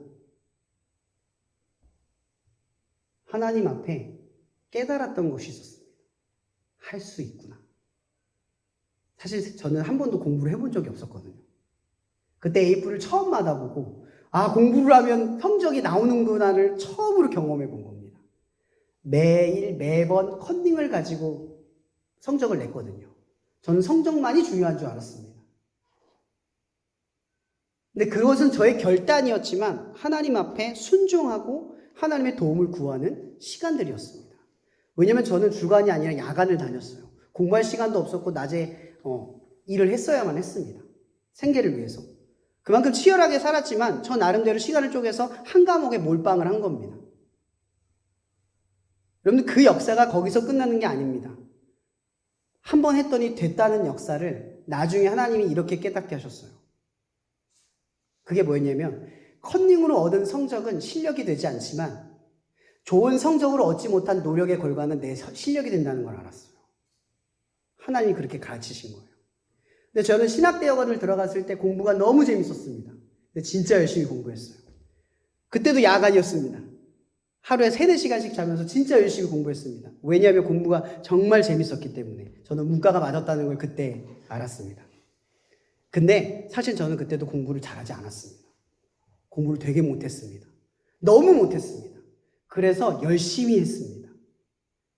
하나님 앞에 깨달았던 것이 있었습니다. 할 수 있구나. 사실 저는 한 번도 공부를 해본 적이 없었거든요. 그때 A뿔을 처음 받아보고 공부를 하면 성적이 나오는구나를 처음으로 경험해 본 겁니다. 매번 컨닝을 가지고 성적을 냈거든요. 저는 성적만이 중요한 줄 알았습니다. 근데 그것은 저의 결단이었지만 하나님 앞에 순종하고 하나님의 도움을 구하는 시간들이었습니다. 왜냐하면 저는 주간이 아니라 야간을 다녔어요. 공부할 시간도 없었고 낮에 일을 했어야만 했습니다. 생계를 위해서. 그만큼 치열하게 살았지만 저 나름대로 시간을 쪼개서 한 과목에 몰빵을 한 겁니다. 여러분들 그 역사가 거기서 끝나는 게 아닙니다. 한 번 했더니 됐다는 역사를 나중에 하나님이 이렇게 깨닫게 하셨어요. 그게 뭐였냐면 컨닝으로 얻은 성적은 실력이 되지 않지만 좋은 성적으로 얻지 못한 노력의 결과는 내 실력이 된다는 걸 알았어요. 하나님이 그렇게 가르치신 거예요. 근데 저는 신학대학원을 들어갔을 때 공부가 너무 재밌었습니다. 근데 진짜 열심히 공부했어요. 그때도 야간이었습니다. 하루에 3-4시간씩 자면서 진짜 열심히 공부했습니다. 왜냐하면 공부가 정말 재밌었기 때문에. 저는 문과가 맞았다는 걸 그때 알았습니다. 근데 사실 저는 그때도 공부를 잘하지 않았습니다. 공부를 되게 못했습니다. 너무 못했습니다. 그래서 열심히 했습니다.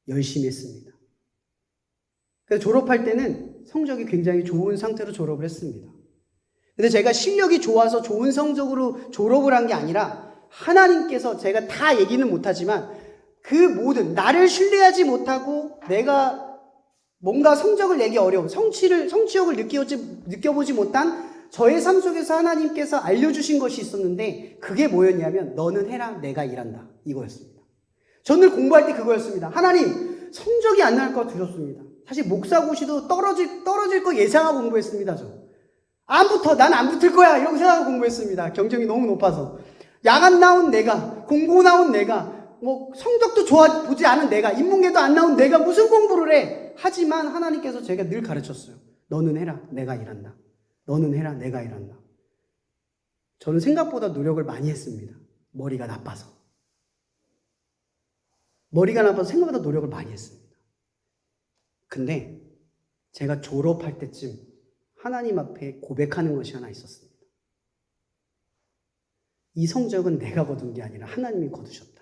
열심히 했습니다. 그래서 졸업할 때는 성적이 굉장히 좋은 상태로 졸업을 했습니다. 근데 제가 실력이 좋아서 좋은 성적으로 졸업을 한 게 아니라 하나님께서, 제가 다 얘기는 못하지만 그 모든, 나를 신뢰하지 못하고 내가 뭔가 성적을 내기 어려운, 성취욕을 느껴보지 못한 저의 삶 속에서 하나님께서 알려주신 것이 있었는데, 그게 뭐였냐면 너는 해라, 내가 일한다, 이거였습니다. 저는 공부할 때 그거였습니다. 하나님, 성적이 안 나올 것 두렵습니다. 사실 목사고시도 떨어질 거 예상하고 공부했습니다. 난 안 붙을 거야, 이러고 생각하고 공부했습니다. 경쟁이 너무 높아서. 야간 나온 내가, 공고 나온 내가, 성적도 좋아 보지 않은 내가, 인문계도 안 나온 내가 무슨 공부를 해? 하지만 하나님께서 제가 늘 가르쳤어요. 너는 해라, 내가 일한다. 너는 해라, 내가 일한다. 저는 생각보다 노력을 많이 했습니다. 머리가 나빠서 생각보다 노력을 많이 했습니다. 근데 제가 졸업할 때쯤 하나님 앞에 고백하는 것이 하나 있었습니다. 이 성적은 내가 거둔 게 아니라 하나님이 거두셨다.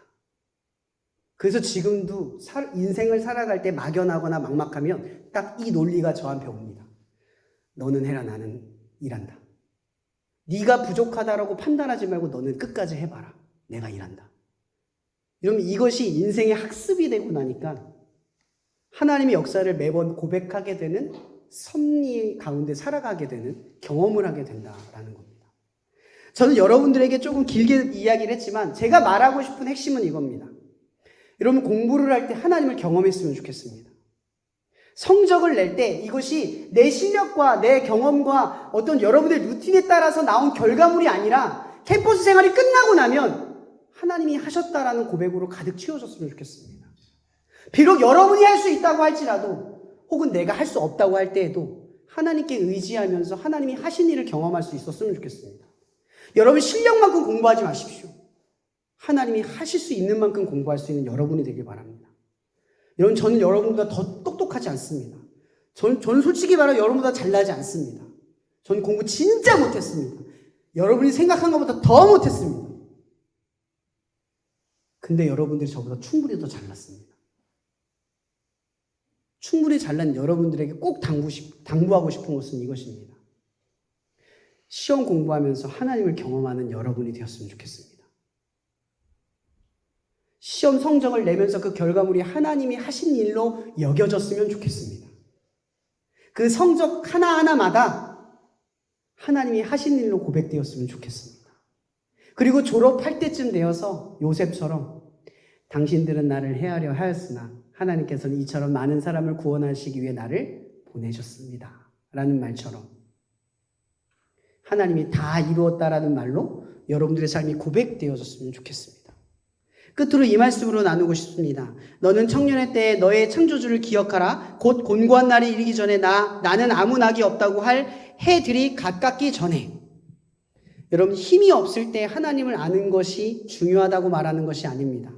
그래서 지금도 인생을 살아갈 때 막연하거나 막막하면 딱 이 논리가 저한테 옵니다. 너는 해라, 나는 일한다. 네가 부족하다라고 판단하지 말고 너는 끝까지 해봐라. 내가 일한다. 이러면 이것이 인생의 학습이 되고 나니까 하나님의 역사를 매번 고백하게 되는, 섭리 가운데 살아가게 되는 경험을 하게 된다라는 겁니다. 저는 여러분들에게 조금 길게 이야기를 했지만 제가 말하고 싶은 핵심은 이겁니다. 여러분, 공부를 할 때 하나님을 경험했으면 좋겠습니다. 성적을 낼 때 이것이 내 실력과 내 경험과 어떤 여러분의 루틴에 따라서 나온 결과물이 아니라 캠퍼스 생활이 끝나고 나면 하나님이 하셨다라는 고백으로 가득 채워졌으면 좋겠습니다. 비록 여러분이 할 수 있다고 할지라도, 혹은 내가 할 수 없다고 할 때에도 하나님께 의지하면서 하나님이 하신 일을 경험할 수 있었으면 좋겠습니다. 여러분, 실력만큼 공부하지 마십시오. 하나님이 하실 수 있는 만큼 공부할 수 있는 여러분이 되길 바랍니다. 여러분, 저는 여러분보다 더 똑똑하지 않습니다. 저는 솔직히 말하면 여러분보다 잘나지 않습니다. 저는 공부 진짜 못했습니다. 여러분이 생각한 것보다 더 못했습니다. 근데 여러분들이 저보다 충분히 더 잘났습니다. 충분히 잘난 여러분들에게 꼭 당부하고 싶은 것은 이것입니다. 시험 공부하면서 하나님을 경험하는 여러분이 되었으면 좋겠습니다. 시험 성적을 내면서 그 결과물이 하나님이 하신 일로 여겨졌으면 좋겠습니다. 그 성적 하나하나마다 하나님이 하신 일로 고백되었으면 좋겠습니다. 그리고 졸업할 때쯤 되어서 요셉처럼 당신들은 나를 해하려 하였으나 하나님께서는 이처럼 많은 사람을 구원하시기 위해 나를 보내셨습니다. 라는 말처럼 하나님이 다 이루었다라는 말로 여러분들의 삶이 고백되어졌으면 좋겠습니다. 끝으로 이 말씀으로 나누고 싶습니다. 너는 청년의 때에 너의 창조주를 기억하라. 곧 곤고한 날이 이르기 전에 나는 아무 낙이 없다고 할 해들이 가깝기 전에. 여러분, 힘이 없을 때 하나님을 아는 것이 중요하다고 말하는 것이 아닙니다.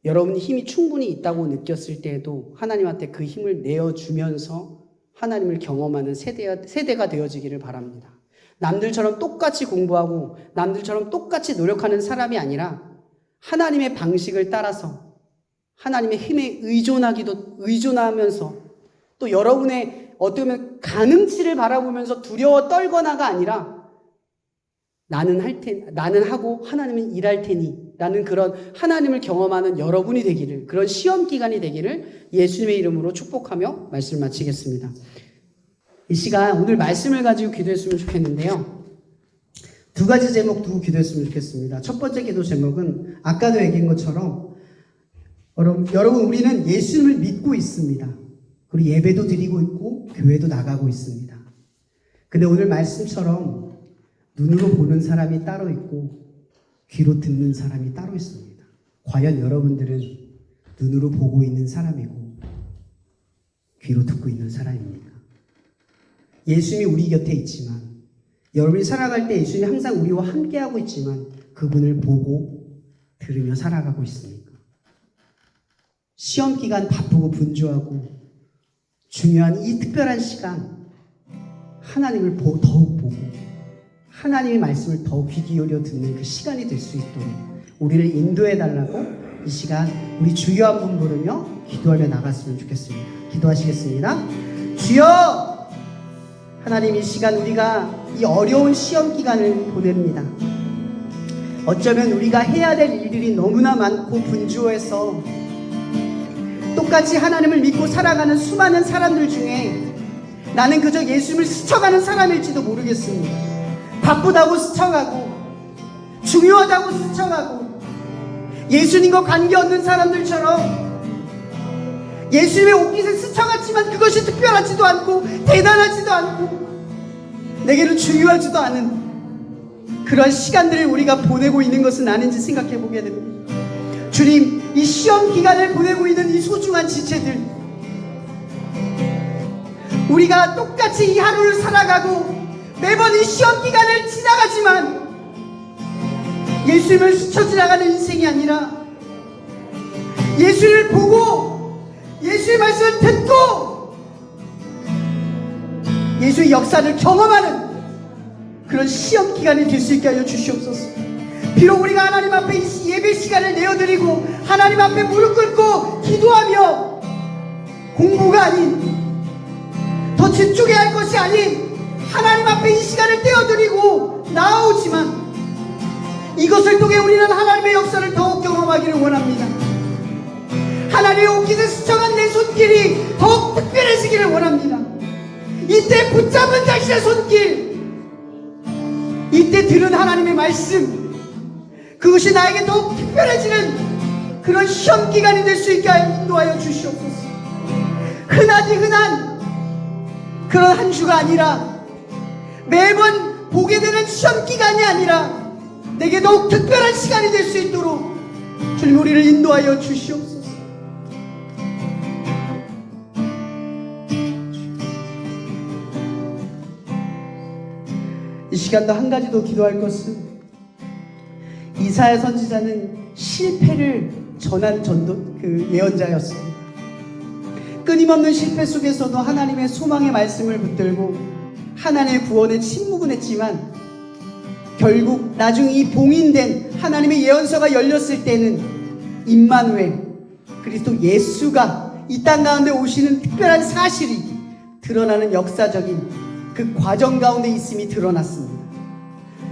여러분이 힘이 충분히 있다고 느꼈을 때에도 하나님한테 그 힘을 내어주면서 하나님을 경험하는 세대가 되어지기를 바랍니다. 남들처럼 똑같이 공부하고 남들처럼 똑같이 노력하는 사람이 아니라 하나님의 방식을 따라서 하나님의 힘에 의존하면서 또 여러분의 어떻게 보면 가능치를 바라보면서 두려워 떨거나가 아니라 나는 하고 하나님은 일할 테니 라는 그런 하나님을 경험하는 여러분이 되기를, 그런 시험 기간이 되기를 예수님의 이름으로 축복하며 말씀을 마치겠습니다. 이 시간 오늘 말씀을 가지고 기도했으면 좋겠는데요. 2가지 제목 두고 기도했으면 좋겠습니다. 첫 번째 기도 제목은 아까도 얘기한 것처럼 여러분 우리는 예수님을 믿고 있습니다. 그리고 예배도 드리고 있고 교회도 나가고 있습니다. 근데 오늘 말씀처럼 눈으로 보는 사람이 따로 있고 귀로 듣는 사람이 따로 있습니다. 과연 여러분들은 눈으로 보고 있는 사람이고 귀로 듣고 있는 사람입니까? 예수님이 우리 곁에 있지만 여러분이 살아갈 때 예수님이 항상 우리와 함께하고 있지만 그분을 보고 들으며 살아가고 있습니까? 시험 기간 바쁘고 분주하고 중요한 이 특별한 시간 하나님을 더욱 보고 하나님의 말씀을 더욱 귀 기울여 듣는 그 시간이 될 수 있도록 우리를 인도해 달라고 이 시간 우리 주여 한 분 부르며 기도하며 나갔으면 좋겠습니다. 기도하시겠습니다. 주여! 하나님, 이 시간 우리가 이 어려운 시험 기간을 보냅니다. 어쩌면 우리가 해야 될 일들이 너무나 많고 분주해서 똑같이 하나님을 믿고 살아가는 수많은 사람들 중에 나는 그저 예수님을 스쳐가는 사람일지도 모르겠습니다. 바쁘다고 스쳐가고 중요하다고 스쳐가고 예수님과 관계없는 사람들처럼 예수님의 옷깃을 스쳐갔지만 그것이 특별하지도 않고 대단하지도 않고 내게는 중요하지도 않은 그런 시간들을 우리가 보내고 있는 것은 아닌지 생각해 보게 됩니다. 주님, 이 시험 기간을 보내고 있는 이 소중한 지체들, 우리가 똑같이 이 하루를 살아가고 매번 이 시험 기간을 지나가지만 예수님을 스쳐 지나가는 인생이 아니라 예수님을 보고 예수의 말씀을 듣고 예수의 역사를 경험하는 그런 시험 기간이 될 수 있게 하여 주시옵소서. 비록 우리가 하나님 앞에 이 예배 시간을 내어드리고 하나님 앞에 무릎 꿇고 기도하며 공부가 아닌 더 집중해야 할 것이 아닌 하나님 앞에 이 시간을 떼어드리고 나아오지만 이것을 통해 우리는 하나님의 역사를 더욱 경험하기를 원합니다. 하나님의 옷깃을 스쳐간 내 손길이 더욱 특별해지기를 원합니다. 이때 붙잡은 자신의 손길, 이때 들은 하나님의 말씀, 그것이 나에게 더욱 특별해지는 그런 시험 기간이 될 수 있게 인도하여 주시옵소서. 흔하디 흔한 그런 한 주가 아니라 매번 보게 되는 시험 기간이 아니라 내게 더욱 특별한 시간이 될 수 있도록 주님 우리를 인도하여 주시옵소서. 이 시간도 한 가지 더 기도할 것은 이사야 선지자는 실패를 전한 예언자였습니다. 끊임없는 실패 속에서도 하나님의 소망의 말씀을 붙들고 하나님의 구원에 침묵은 했지만 결국 나중 이 봉인된 하나님의 예언서가 열렸을 때는 임마누엘 그리스도 예수가 이 땅 가운데 오시는 특별한 사실이 드러나는 역사적인 그 과정 가운데 있음이 드러났습니다.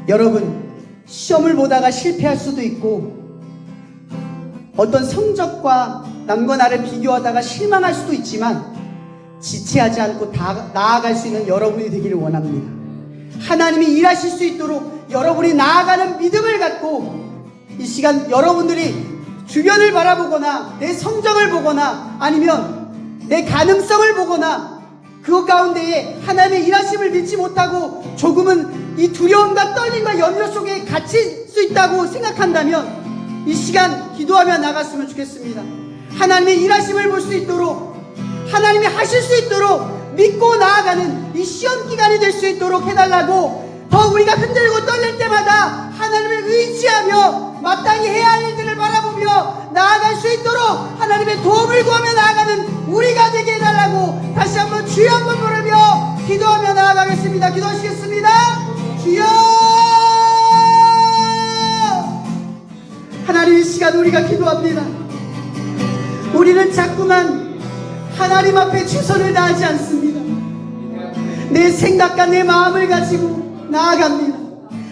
여러분, 시험을 보다가 실패할 수도 있고 어떤 성적과 남과 나를 비교하다가 실망할 수도 있지만 지체하지 않고 나아갈 수 있는 여러분이 되기를 원합니다. 하나님이 일하실 수 있도록 여러분이 나아가는 믿음을 갖고 이 시간 여러분들이 주변을 바라보거나 내 성적을 보거나 아니면 내 가능성을 보거나 그것 가운데에 하나님의 일하심을 믿지 못하고 조금은 이 두려움과 떨림과 염려 속에 갇힐 수 있다고 생각한다면 이 시간 기도하며 나갔으면 좋겠습니다. 하나님의 일하심을 볼 수 있도록 하나님이 하실 수 있도록 믿고 나아가는 이 시험 기간이 될 수 있도록 해달라고 더 우리가 흔들고 떨릴 때마다 하나님을 의지하며 마땅히 해야 할 일들을 바라보며 나아갈 수 있도록 하나님의 도움을 구하며 나아가는 우리가 되게 해달라고 다시 한번 주여 한번 부르며 기도하며 나아가겠습니다. 기도하시겠습니다. 주여! 하나님, 이 시간 우리가 기도합니다. 우리는 자꾸만 하나님 앞에 최선을 다하지 않습니다. 내 생각과 내 마음을 가지고 나아갑니다.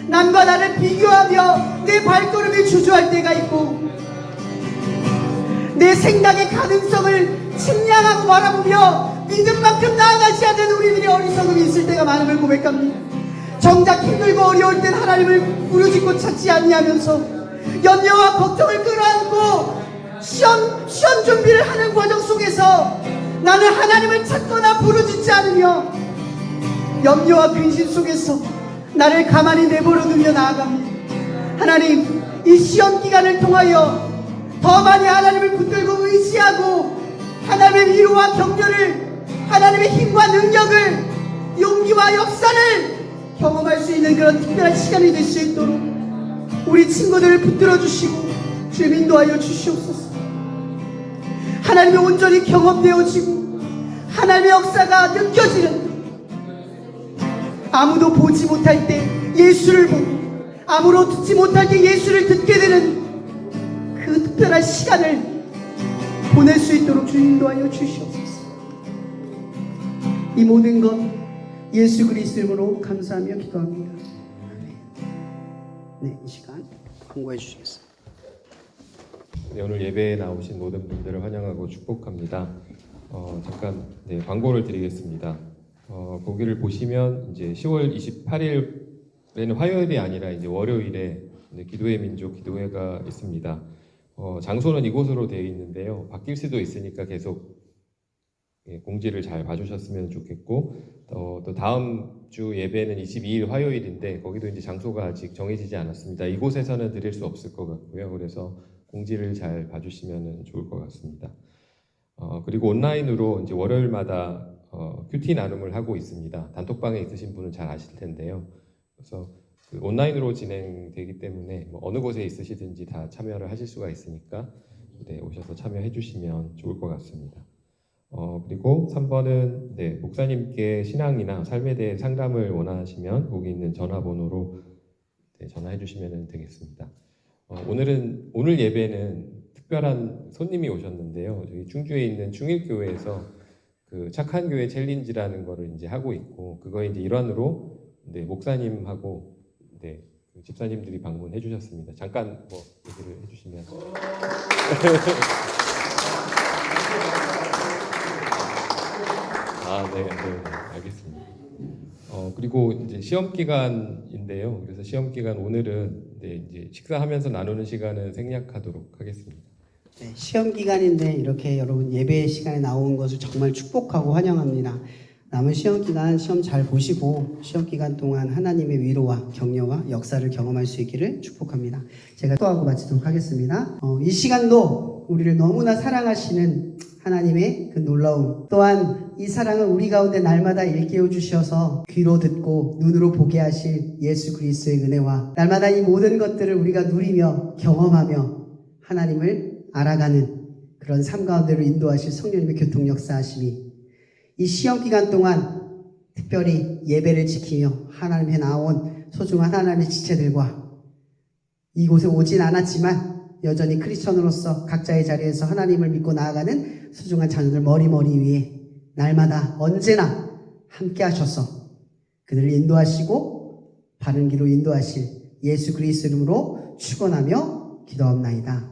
남과 나를 비교하며 내 발걸음이 주저할 때가 있고 내 생각의 가능성을 측량하고 바라보며 믿음만큼 나아가지 않는 우리들의 어리석음이 있을 때가 많음을 고백합니다. 정작 힘들고 어려울 땐 하나님을 부르짖고 찾지 아니하면서 염려와 걱정을 끌어안고 시험 준비를 하는 과정 속에서 나는 하나님을 찾거나 부르짖지 않으며 염려와 근심 속에서 나를 가만히 내버려두며 나아갑니다. 하나님, 이 시험 기간을 통하여 더 많이 하나님을 붙들고 의지하고 하나님의 위로와 격려를 하나님의 힘과 능력을 용기와 역사를 경험할 수 있는 그런 특별한 시간이 될 수 있도록 우리 친구들을 붙들어 주시고 주님 인도하여 주시옵소서. 하나님의 온전히 경험되어지고 하나님의 역사가 느껴지는, 아무도 보지 못할 때 예수를 보고 아무도 듣지 못할 때 예수를 듣게 되는 그 특별한 시간을 보낼 수 있도록 주님 인도하여 주시옵소서. 이 모든 것 예수 그리스도 이름으로 감사하며 기도합니다. 네, 이 시간 공고해 주시겠습니다.
네, 오늘 예배에 나오신 모든 분들을 환영하고 축복합니다. 잠깐 광고를 드리겠습니다. 거기를 보시면 이제 10월 28일에는 화요일이 아니라 이제 월요일에 기도의 민족 기도회가 있습니다. 장소는 이곳으로 되어 있는데요. 바뀔 수도 있으니까 계속 공지를 잘 봐주셨으면 좋겠고, 또 다음 주 예배는 22일 화요일인데 거기도 이제 장소가 아직 정해지지 않았습니다. 이곳에서는 드릴 수 없을 것 같고요. 그래서 공지를 잘 봐주시면 좋을 것 같습니다. 그리고 온라인으로 이제 월요일마다 큐티 나눔을 하고 있습니다. 단톡방에 있으신 분은 잘 아실 텐데요. 그래서 그 온라인으로 진행되기 때문에 어느 곳에 있으시든지 다 참여를 하실 수가 있으니까 오셔서 참여해 주시면 좋을 것 같습니다. 그리고 3번은 목사님께 신앙이나 삶에 대해 상담을 원하시면 거기 있는 전화번호로 전화해 주시면 되겠습니다. 오늘 예배는 특별한 손님이 오셨는데요. 저희 충주에 있는 충일교회에서 그 착한 교회 챌린지라는 거를 이제 하고 있고, 그거의 이제 일환으로 목사님하고 그 집사님들이 방문해 주셨습니다. 잠깐 얘기를 해주시면. 네, 알겠습니다. 그리고 이제 시험 기간인데요. 그래서 시험 기간 오늘은 이제 식사하면서 나누는 시간은 생략하도록 하겠습니다.
네, 시험 기간인데 이렇게 여러분 예배 시간에 나온 것을 정말 축복하고 환영합니다. 남은 시험 기간 시험 잘 보시고 시험 기간 동안 하나님의 위로와 격려와 역사를 경험할 수 있기를 축복합니다. 제가 또 하고 마치도록 하겠습니다. 이 시간도 우리를 너무나 사랑하시는 하나님의 그 놀라움, 또한 이 사랑을 우리 가운데 날마다 일깨워 주셔서 귀로 듣고 눈으로 보게 하실 예수 그리스도의 은혜와 날마다 이 모든 것들을 우리가 누리며 경험하며 하나님을 알아가는 그런 삶 가운데로 인도하실 성령님의 교통 역사하심이 이 시험 기간 동안 특별히 예배를 지키며 하나님에 나온 소중한 하나님의 지체들과 이곳에 오진 않았지만 여전히 크리스천으로서 각자의 자리에서 하나님을 믿고 나아가는 소중한 자녀들 머리 위에 날마다 언제나 함께 하셔서 그들을 인도하시고 바른 길로 인도하실 예수 그리스도 이름으로 축원하며 기도합나이다.